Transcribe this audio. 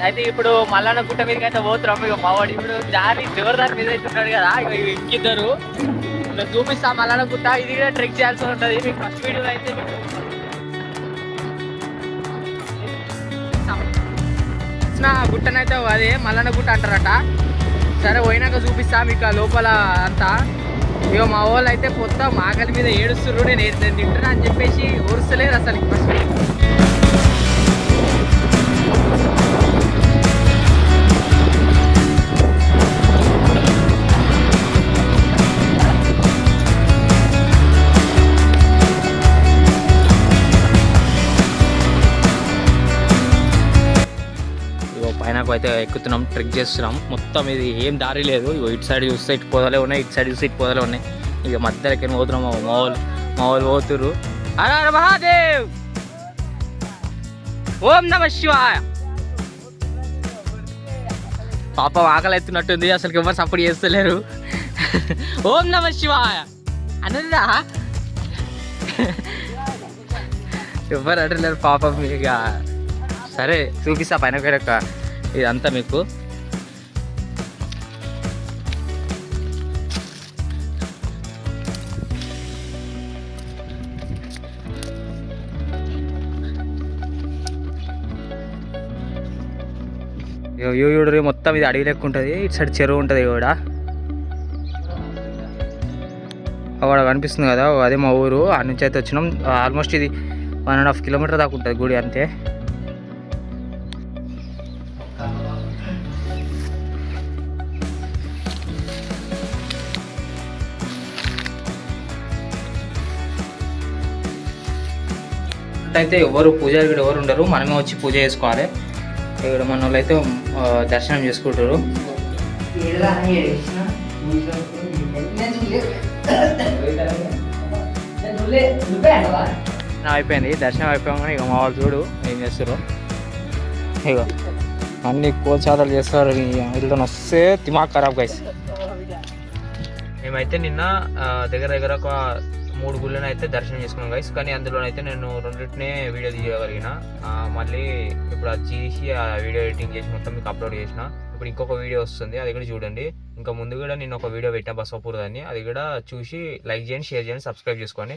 అయితే ఇప్పుడు మల్లన్న గుట్ట మీదకి అయితే పోతున్నాం. ఇక మావాడు ఇప్పుడు దారి జోరుదారి మీద అయితే ఉన్నాడు కదా, ఇంకిద్దరు చూపిస్తా మల్లన్న గుట్ట. ఇది కూడా ట్రెక్ చేయాల్సి ఉంటుంది. మీకు ఫస్ట్ వీడియో అయితే గుట్టనైతే అదే మల్లన్న గుట్ట అంటారట. సరే పోయినాక చూపిస్తా మీకు ఆ లోపల అంతా. ఇక మా వాళ్ళు అయితే మొత్తం ఆకలి మీద ఏడుస్తున్నారు. నేను తింటున్నా అని చెప్పేసి ఊరుస్తలేరు అసలు. ఫస్ట్ పైనకు అయితే ఎక్కుతున్నాం, ట్రెక్ చేస్తున్నాం. మొత్తం ఇది ఏం దారి లేదు. ఇటు సైడ్ చూస్తే ఇటు పొదలే ఉన్నాయి, ఇటు సైడ్ చూస్తే ఇటు పొదలే ఉన్నాయి. ఇక మధ్యలోకి పోతున్నాం. మా వాళ్ళు పోతురు. హర హర మహాదేవ్, ఓం నమ శివాయ. పాపం ఆకలి ఎత్తున్నట్టుంది, అసలు ఎవరు సపోర్ట్ చేస్తలేరు. ఓం నమ శివాయ అన్నదా ఎవరు అంటలేరు పాపం. ఇక సరే చూపిస్తా పైన పేరక ఇదంతా మీకు. యూడు మొత్తం ఇది అడవి లెక్క ఉంటుంది. ఇటు సైడ్ చెరువు ఉంటుంది కూడా. అక్కడ కనిపిస్తుంది కదా, అదే మా ఊరు. ఆ నుంచి అయితే వచ్చినాం. ఆల్మోస్ట్ ఇది 1.5 కిలోమీటర్ దాకా ఉంటుంది గుడి అంతే. అయితే ఎవరు పూజారి కూడా ఎవరు ఉండరు, మనమే వచ్చి పూజ చేసుకోవాలి. ఇక్కడ మన వాళ్ళు అయితే దర్శనం చేసుకుంటారు. అయిపోయింది దర్శనం అయిపోయాక ఇక మా వాళ్ళు చూడు ఏం చేస్తారు. ఇక అన్ని కోచారాలు చేస్తారు. వీళ్ళతో వస్తే దిమాగ్ ఖరాబ్ గైస్. మేమైతే నిన్న దగ్గర ఒక 3 గుళ్ళని అయితే దర్శనం చేసుకున్నాం గైస్. కానీ అందులోనైతే నేను 2 వీడియో తీయగలిగిన. మళ్ళీ ఇప్పుడు అది చేసి ఆ వీడియో ఎడిటింగ్ చేసి మొత్తం మీకు అప్లోడ్ చేసిన. ఇప్పుడు ఇంకొక వీడియో వస్తుంది, అది కూడా చూడండి. ఇంకా ముందు కూడా నేను ఒక వీడియో పెట్టిన బసవపూర్ దాన్ని, అది కూడా చూసి లైక్ చేయండి, షేర్ చేయండి, సబ్స్క్రైబ్ చేసుకోండి.